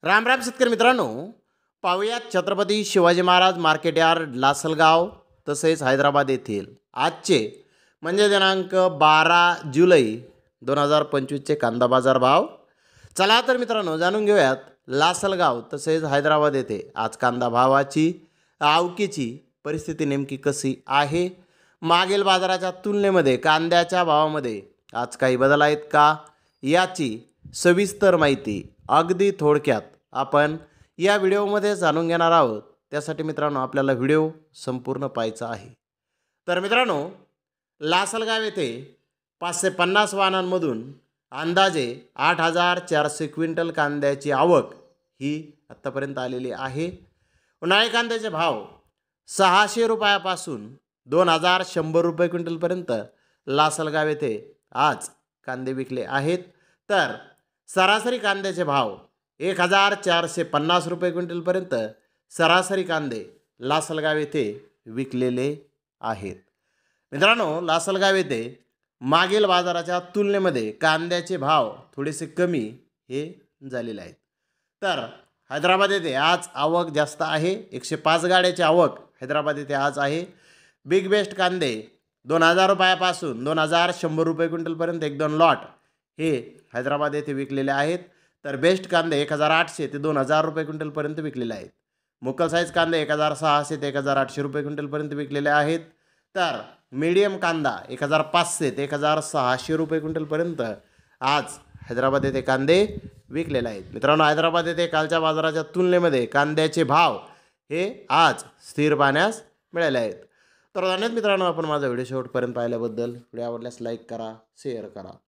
राम राम शेतकरी मित्रांनो, पाहुयात छत्रपती शिवाजी महाराज मार्केट यार्ड लासलगाव तसेच हैदराबाद येथील आजचे म्हणजे दिनांक 12 जुलै 2025चे कांदा बाजार भाव। चला तर मित्रांनो जाणून घेऊयात लासलगाव तसेच हैदराबाद येथे आज कांदा भावाची आवकीची परिस्थिती नेमकी कशी आहे, मागील बाजाराच्या तुलनेमध्ये कांद्याच्या भावामध्ये आज काही बदल आहेत का याची सविस्तर माहिती अगदी थोडक्यात आपण या व्हिडिओमध्ये जाणून घेणार आहोत। त्यासाठी मित्रांनो आपल्याला व्हिडिओ संपूर्ण पाहायचा आहे। तर मित्रांनो, लासलगाव येथे 550 वाहनांमधून अंदाजे 8400 क्विंटल कांद्याची आवक ही आत्तापर्यंत आलेली आहे। उन्हाळी कांद्याचे भाव 600 रुपयापासून 2100 रुपये क्विंटलपर्यंत लासलगाव येथे आज कांदे विकले आहेत। तर सरासरी कांद्याचे भाव 1450 रुपये क्विंटलपर्यंत सरासरी कांदे लासलगाव येथे विकलेले आहेत। मित्रांनो, लासलगाव येथे मागील बाजाराच्या तुलनेमध्ये कांद्याचे भाव थोडेसे कमी हे झालेले आहेत। तर हैदराबाद येथे आज आवक जास्त आहे, 105 गाड्याची आवक हैदराबाद येथे आज आहे। बिग बेस्ट कांदे 2000 रुपयापासून 2100 रुपये क्विंटलपर्यंत 1-2 लॉट हे हैदराबाद येथे विकलेले आहेत। तर बेस्ट कांदे 1800 ते 2000 रुपये क्विंटलपर्यंत विकलेले आहेत। मुकल साईज कांदे 1600 ते 1800 रुपये क्विंटलपर्यंत विकलेले आहेत। तर मीडियम कांदा 1500 ते 1600 रुपये क्विंटलपर्यंत आज हैदराबाद येथे कांदे विकलेले आहेत। मित्रांनो, हैदराबाद येथे कालच्या बाजाराच्या तुलनेमध्ये कांद्याचे भाव हे आज स्थिर पाहण्यास मिळाले आहेत। तर धन्यवाद मित्रांनो, आपण माझा व्हिडिओ शेवटपर्यंत पाहिल्याबद्दल। व्हिडिओ आवडल्यास लाईक करा, शेअर करा।